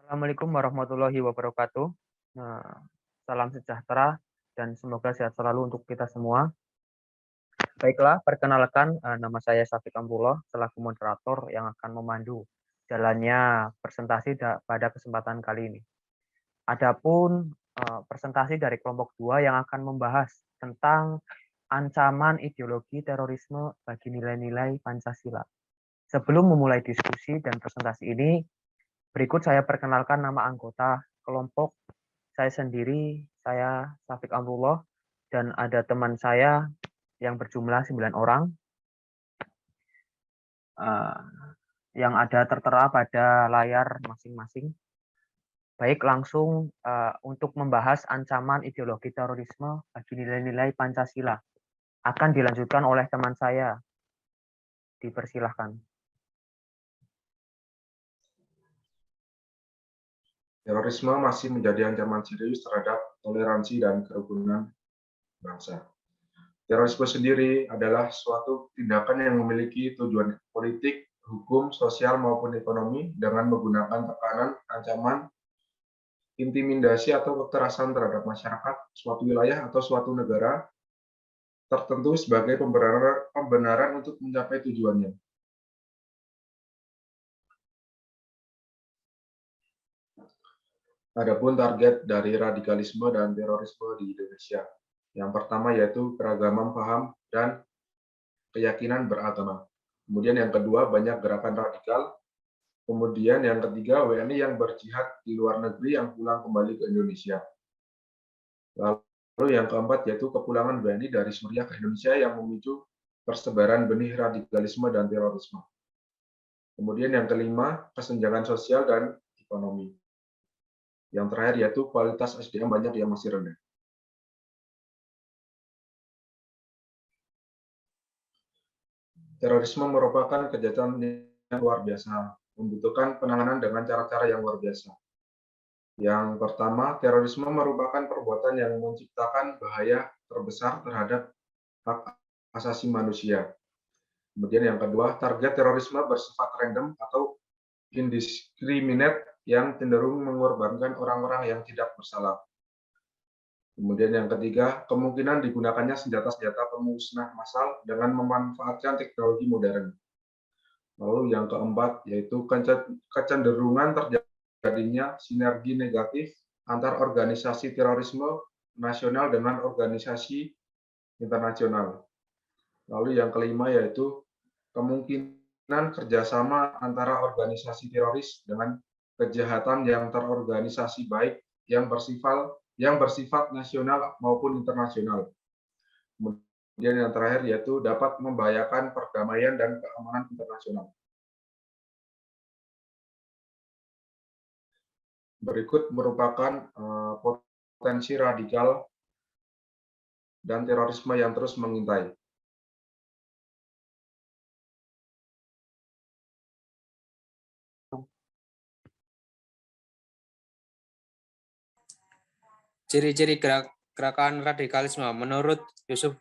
Assalamualaikum warahmatullahi wabarakatuh. Nah, salam sejahtera dan semoga sehat selalu untuk kita semua. Baiklah, perkenalkan nama saya Syafiq Amrullah selaku moderator yang akan memandu jalannya presentasi pada kesempatan kali ini. Adapun presentasi dari kelompok 2 yang akan membahas tentang ancaman ideologi terorisme bagi nilai-nilai Pancasila. Sebelum memulai diskusi dan presentasi ini, berikut saya perkenalkan nama anggota kelompok. Saya sendiri, saya Syafiq Amrullah, dan ada teman saya yang berjumlah 9 orang, yang ada tertera pada layar masing-masing. Baik, langsung untuk membahas ancaman ideologi terorisme bagi nilai-nilai Pancasila. Akan dilanjutkan oleh teman saya. Dipersilahkan. Terorisme masih menjadi ancaman serius terhadap toleransi dan kerukunan bangsa. Terorisme sendiri adalah suatu tindakan yang memiliki tujuan politik, hukum, sosial, maupun ekonomi dengan menggunakan tekanan, ancaman, intimidasi, atau kekerasan terhadap masyarakat, suatu wilayah, atau suatu negara tertentu sebagai pembenaran untuk mencapai tujuannya. Adapun target dari radikalisme dan terorisme di Indonesia. Yang pertama yaitu keragaman paham dan keyakinan beragama. Kemudian yang kedua banyak gerakan radikal. Kemudian yang ketiga WNI yang berjihad di luar negeri yang pulang kembali ke Indonesia. Lalu yang keempat yaitu kepulangan WNI dari Suriah ke Indonesia yang memicu persebaran benih radikalisme dan terorisme. Kemudian yang kelima kesenjangan sosial dan ekonomi. Yang terakhir yaitu kualitas SDM banyak yang masih rendah. Terorisme merupakan kejahatan yang luar biasa, membutuhkan penanganan dengan cara-cara yang luar biasa. Yang pertama, terorisme merupakan perbuatan yang menciptakan bahaya terbesar terhadap hak asasi manusia. Kemudian yang kedua, target terorisme bersifat random atau indiscriminate yang cenderung mengorbankan orang-orang yang tidak bersalah. Kemudian yang ketiga, kemungkinan digunakannya senjata-senjata pemusnah massal dengan memanfaatkan teknologi modern. Lalu yang keempat, yaitu kecenderungan terjadinya sinergi negatif antar organisasi terorisme nasional dengan organisasi internasional. Lalu yang kelima, yaitu kemungkinan kerjasama antara organisasi teroris dengan kejahatan yang terorganisasi baik yang bersifat nasional maupun internasional. Kemudian yang terakhir yaitu dapat membahayakan perdamaian dan keamanan internasional. Berikut merupakan potensi radikal dan terorisme yang terus mengintai. Ciri-ciri gerakan radikalisme. Menurut Yusuf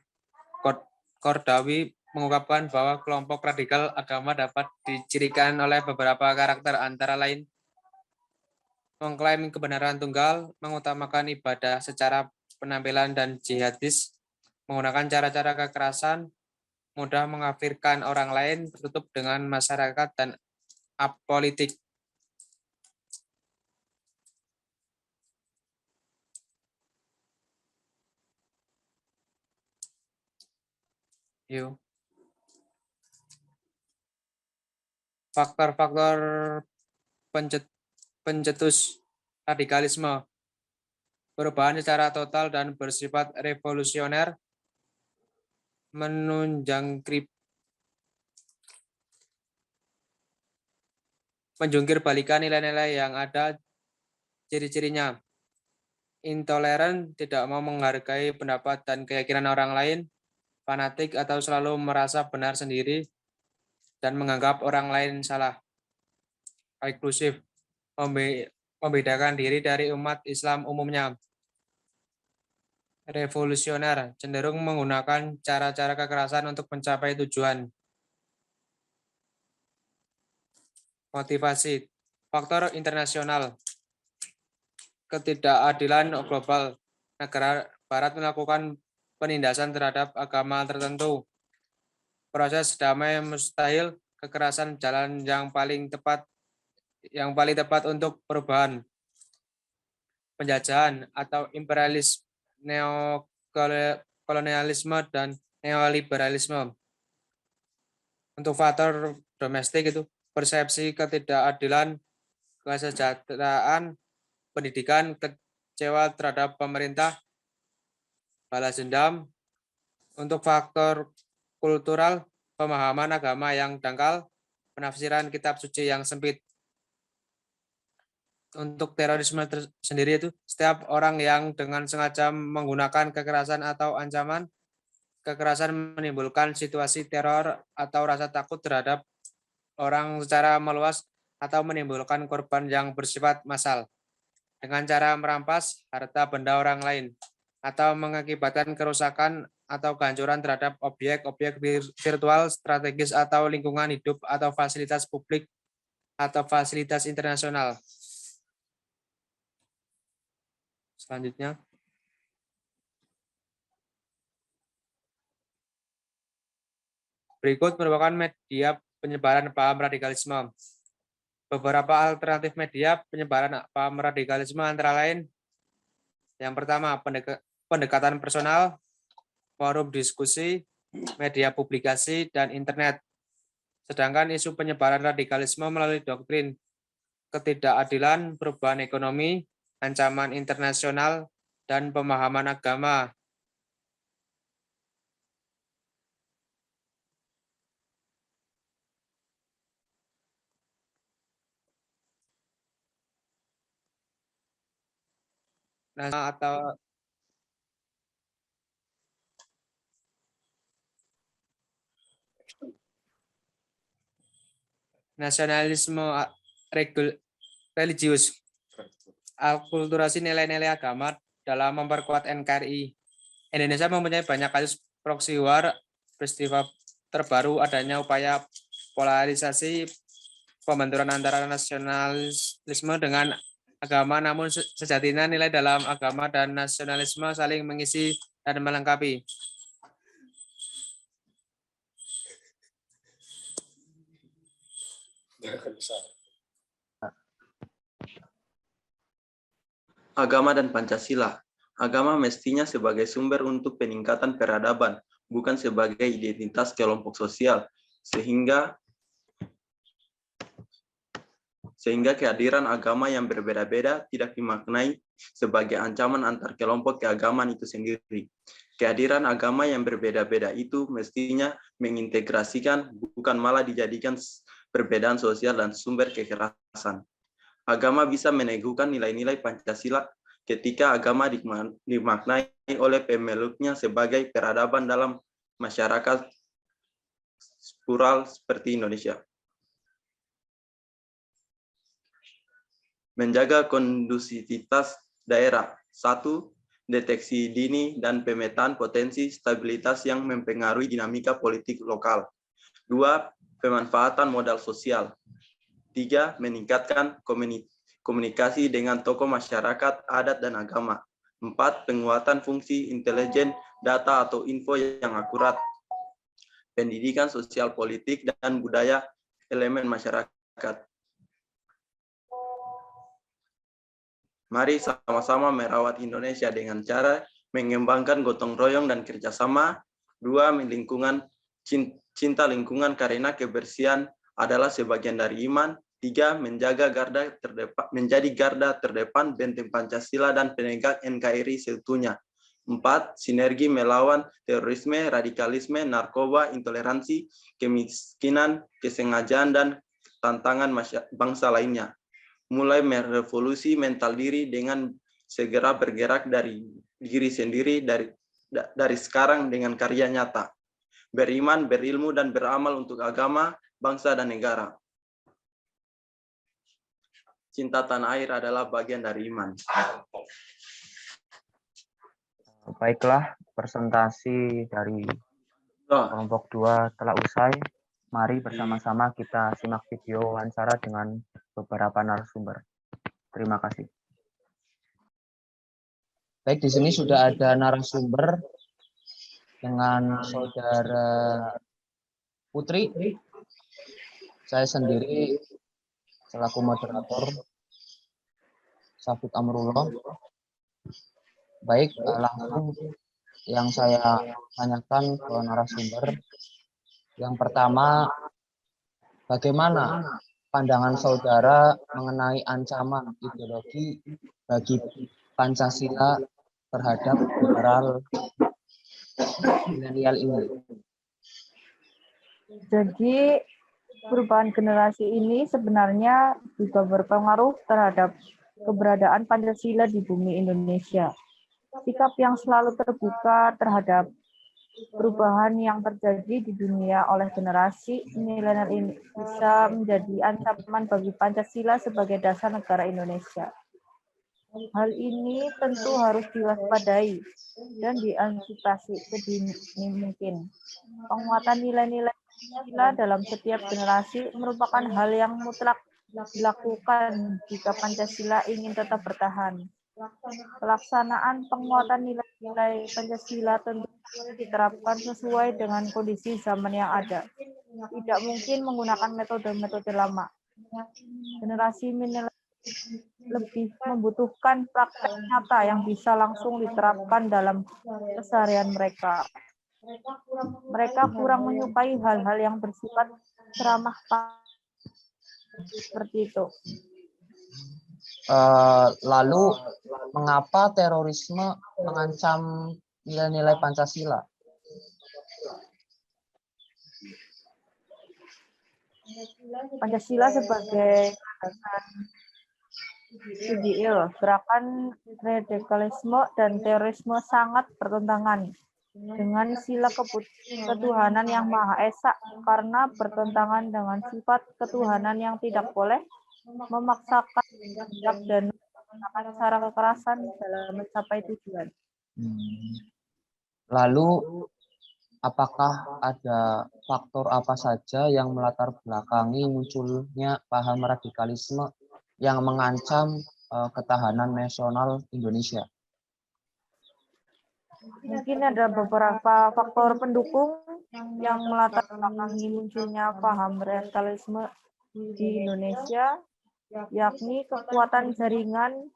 Kordawi mengungkapkan bahwa kelompok radikal agama dapat dicirikan oleh beberapa karakter, antara lain mengklaim kebenaran tunggal, mengutamakan ibadah secara penampilan dan jihadis, menggunakan cara-cara kekerasan, mudah mengkafirkan orang lain, tertutup dengan masyarakat, dan apolitik. Faktor-faktor pencetus radikalisme: perubahan secara total dan bersifat revolusioner, menjungkir balikan nilai-nilai yang ada. Ciri-cirinya: intoleran, tidak mau menghargai pendapat dan keyakinan orang lain, fanatik atau selalu merasa benar sendiri dan menganggap orang lain salah. Eksklusif, membedakan diri dari umat Islam umumnya. Revolusioner, cenderung menggunakan cara-cara kekerasan untuk mencapai tujuan. Motivasi, faktor internasional, ketidakadilan global. Negara Barat melakukan penindasan terhadap agama tertentu. Proses damai mustahil, kekerasan jalan yang paling tepat untuk perubahan. Penjajahan atau imperialis, neokolonialisme dan neoliberalisme. Untuk faktor domestik itu persepsi ketidakadilan, kesejahteraan, pendidikan, kecewa terhadap pemerintah, balas dendam. Untuk faktor kultural, pemahaman agama yang dangkal, penafsiran kitab suci yang sempit. Untuk terorisme sendiri itu setiap orang yang dengan sengaja menggunakan kekerasan atau ancaman kekerasan menimbulkan situasi teror atau rasa takut terhadap orang secara meluas atau menimbulkan korban yang bersifat massal dengan cara merampas harta benda orang lain atau mengakibatkan kerusakan atau kehancuran terhadap objek-objek virtual strategis atau lingkungan hidup atau fasilitas publik atau fasilitas internasional. Selanjutnya, berikut merupakan media penyebaran paham radikalisme. Beberapa alternatif media penyebaran paham radikalisme antara lain, yang pertama, pendekatan personal, forum diskusi, media publikasi, dan internet. Sedangkan isu penyebaran radikalisme melalui doktrin, ketidakadilan, perubahan ekonomi, ancaman internasional, dan pemahaman agama. Atau nasionalisme religius, akulturasi nilai-nilai agama dalam memperkuat NKRI. Indonesia mempunyai banyak kasus proxy war. Peristiwa terbaru adanya upaya polarisasi pembenturan antara nasionalisme dengan agama, namun sejatinya nilai dalam agama dan nasionalisme saling mengisi dan melengkapi. Agama dan Pancasila. Agama mestinya sebagai sumber untuk peningkatan peradaban, bukan sebagai identitas kelompok sosial, sehingga kehadiran agama yang berbeda-beda tidak dimaknai sebagai ancaman antar kelompok keagamaan itu sendiri. Kehadiran agama yang berbeda-beda itu mestinya mengintegrasikan, bukan malah dijadikan perbedaan sosial dan sumber kekerasan. Agama bisa meneguhkan nilai-nilai Pancasila ketika agama dimaknai oleh pemeluknya sebagai peradaban dalam masyarakat plural seperti Indonesia. Menjaga kondusivitas daerah. 1. Deteksi dini dan pemetaan potensi stabilitas yang mempengaruhi dinamika politik lokal. 2. Pemanfaatan modal sosial. 3. Meningkatkan komunikasi dengan tokoh masyarakat, adat, dan agama. 4. Penguatan fungsi intelijen, data atau info yang akurat. Pendidikan sosial politik dan budaya elemen masyarakat. Mari sama-sama merawat Indonesia dengan cara mengembangkan gotong royong dan kerjasama. 2. Cinta lingkungan karena kebersihan adalah sebagian dari iman. 3. Menjadi garda terdepan benteng Pancasila dan penegak NKRI seutuhnya. 4. Sinergi melawan terorisme, radikalisme, narkoba, intoleransi, kemiskinan, kesengajaan, dan tantangan bangsa lainnya. Mulai merevolusi mental diri dengan segera bergerak dari diri sendiri dari sekarang dengan karya nyata. Beriman, berilmu, dan beramal untuk agama, bangsa, dan negara. Cinta tanah air adalah bagian dari iman. Baiklah, presentasi dari kelompok 2 telah usai. Mari bersama-sama kita simak video wawancara dengan beberapa narasumber. Terima kasih. Baik, di sini sudah ada narasumber dengan Saudara Putri. Saya sendiri selaku moderator Syafiq Amrullah. Baik, langsung yang saya tanyakan ke narasumber. Yang pertama, bagaimana pandangan saudara mengenai ancaman ideologi bagi Pancasila terhadap liberal milenial ini? Jadi perubahan generasi ini sebenarnya juga berpengaruh terhadap keberadaan Pancasila di bumi Indonesia. Sikap yang selalu terbuka terhadap perubahan yang terjadi di dunia oleh generasi milenial ini bisa menjadi ancaman bagi Pancasila sebagai dasar negara Indonesia. Hal ini tentu harus diwaspadai dan diantisipasi sedini mungkin. Penguatan nilai-nilai Pancasila dalam setiap generasi merupakan hal yang mutlak dilakukan jika Pancasila ingin tetap bertahan. Pelaksanaan penguatan nilai-nilai Pancasila tentu diterapkan sesuai dengan kondisi zaman yang ada. Tidak mungkin menggunakan metode-metode lama. Generasi milenial lebih membutuhkan praktek nyata yang bisa langsung diterapkan dalam keseharian mereka. Mereka kurang menyukai hal-hal yang bersifat ceramah seperti itu. Lalu, mengapa terorisme mengancam nilai-nilai Pancasila? Pancasila sebagai landasan ideal, gerakan radikalisme dan terorisme sangat bertentangan dengan sila ketuhanan yang Maha Esa karena bertentangan dengan sifat ketuhanan yang tidak boleh memaksakan kehendak dan menggunakan cara kekerasan dalam mencapai tujuan. Lalu, apakah ada faktor apa saja yang melatar belakangi munculnya paham radikalisme yang mengancam ketahanan nasional Indonesia? Mungkin ada beberapa faktor pendukung yang melatar belakangi munculnya paham radikalisme di Indonesia, yakni kekuatan jaringan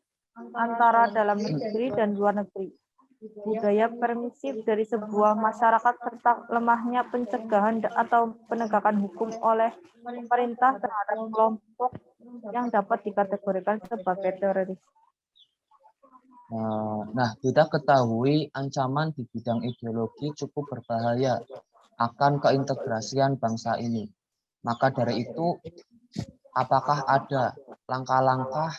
antara dalam negeri dan luar negeri, budaya permisif dari sebuah masyarakat, serta lemahnya pencegahan atau penegakan hukum oleh pemerintah terhadap kelompok yang dapat dikategorikan sebagai teroris. Nah, kita ketahui ancaman di bidang ideologi cukup berbahaya akan keintegrasian bangsa ini. Maka dari itu, apakah ada langkah-langkah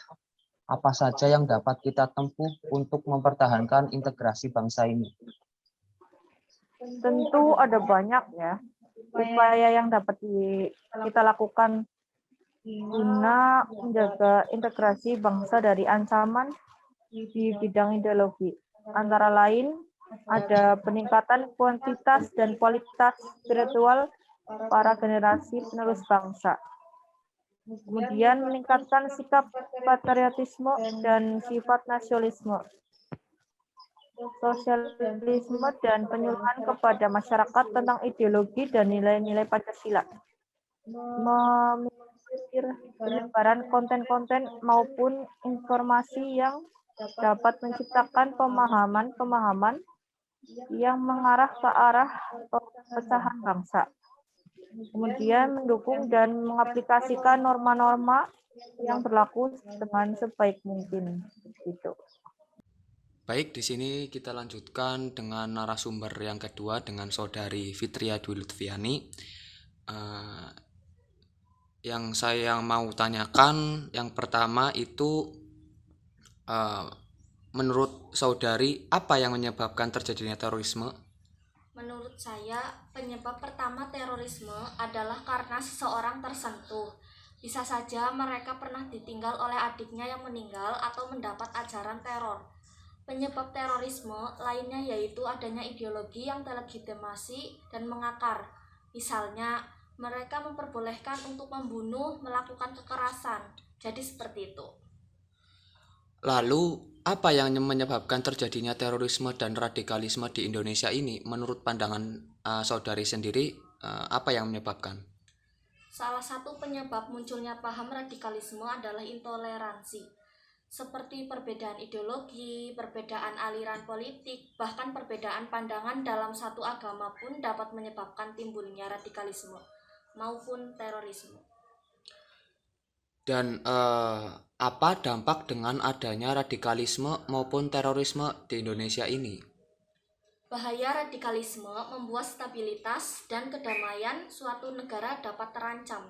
apa saja yang dapat kita tempuh untuk mempertahankan integrasi bangsa ini? Tentu ada banyak ya upaya yang dapat kita lakukan guna menjaga integrasi bangsa dari ancaman di bidang ideologi. Antara lain, ada peningkatan kuantitas dan kualitas spiritual para generasi penerus bangsa. Kemudian meningkatkan sikap patriotisme dan sifat nasionalisme, sosialisme, dan penyuluhan kepada masyarakat tentang ideologi dan nilai-nilai Pancasila. Meminimalisir penyebaran konten-konten maupun informasi yang dapat menciptakan pemahaman-pemahaman yang mengarah ke arah pecahan bangsa. Kemudian mendukung dan mengaplikasikan norma-norma yang berlaku dengan sebaik mungkin. Gitu. Baik, di sini kita lanjutkan dengan narasumber yang kedua dengan Saudari Fitria Dwi Lutfiani. Yang saya mau tanyakan, yang pertama itu menurut saudari, apa yang menyebabkan terjadinya terorisme? Menurut saya, penyebab pertama terorisme adalah karena seseorang tersentuh. Bisa saja mereka pernah ditinggal oleh adiknya yang meninggal atau mendapat ajaran teror. Penyebab terorisme lainnya yaitu adanya ideologi yang delegitimasi dan mengakar. Misalnya, mereka memperbolehkan untuk membunuh, melakukan kekerasan. Jadi seperti itu. Lalu, apa yang menyebabkan terjadinya terorisme dan radikalisme di Indonesia ini? Menurut pandangan saudari sendiri, apa yang menyebabkan? Salah satu penyebab munculnya paham radikalisme adalah intoleransi, seperti perbedaan ideologi, perbedaan aliran politik, bahkan perbedaan pandangan dalam satu agama pun dapat menyebabkan timbulnya radikalisme maupun terorisme. Dan apa dampak dengan adanya radikalisme maupun terorisme di Indonesia ini? Bahaya radikalisme membuat stabilitas dan kedamaian suatu negara dapat terancam.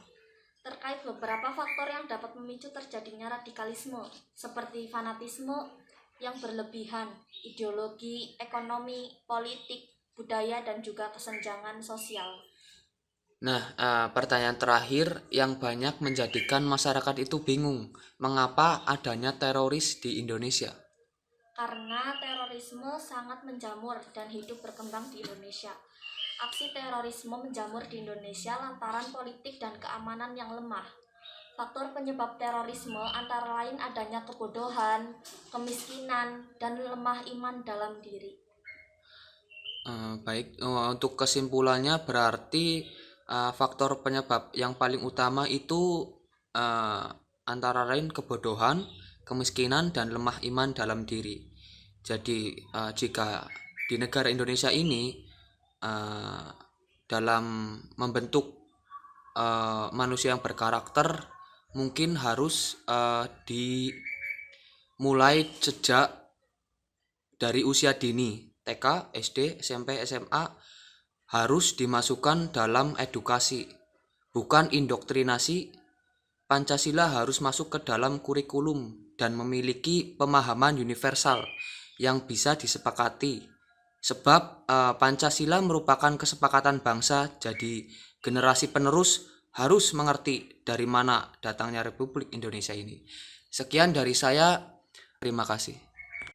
Terkait beberapa faktor yang dapat memicu terjadinya radikalisme, seperti fanatisme yang berlebihan, ideologi, ekonomi, politik, budaya, dan juga kesenjangan sosial. Nah, pertanyaan terakhir yang banyak menjadikan masyarakat itu bingung, mengapa adanya teroris di Indonesia? Karena terorisme sangat menjamur dan hidup berkembang di Indonesia. Aksi terorisme menjamur di Indonesia lantaran politik dan keamanan yang lemah. Faktor penyebab terorisme antara lain adanya kebodohan, kemiskinan, dan lemah iman dalam diri. Baik, untuk kesimpulannya berarti faktor penyebab yang paling utama itu antara lain kebodohan, kemiskinan, dan lemah iman dalam diri. Jadi jika di negara Indonesia ini dalam membentuk manusia yang berkarakter mungkin harus dimulai sejak dari usia dini, TK, SD, SMP, SMA harus dimasukkan dalam edukasi, bukan indoktrinasi. Pancasila harus masuk ke dalam kurikulum dan memiliki pemahaman universal yang bisa disepakati. Sebab Pancasila merupakan kesepakatan bangsa, jadi generasi penerus harus mengerti dari mana datangnya Republik Indonesia ini. Sekian dari saya, terima kasih.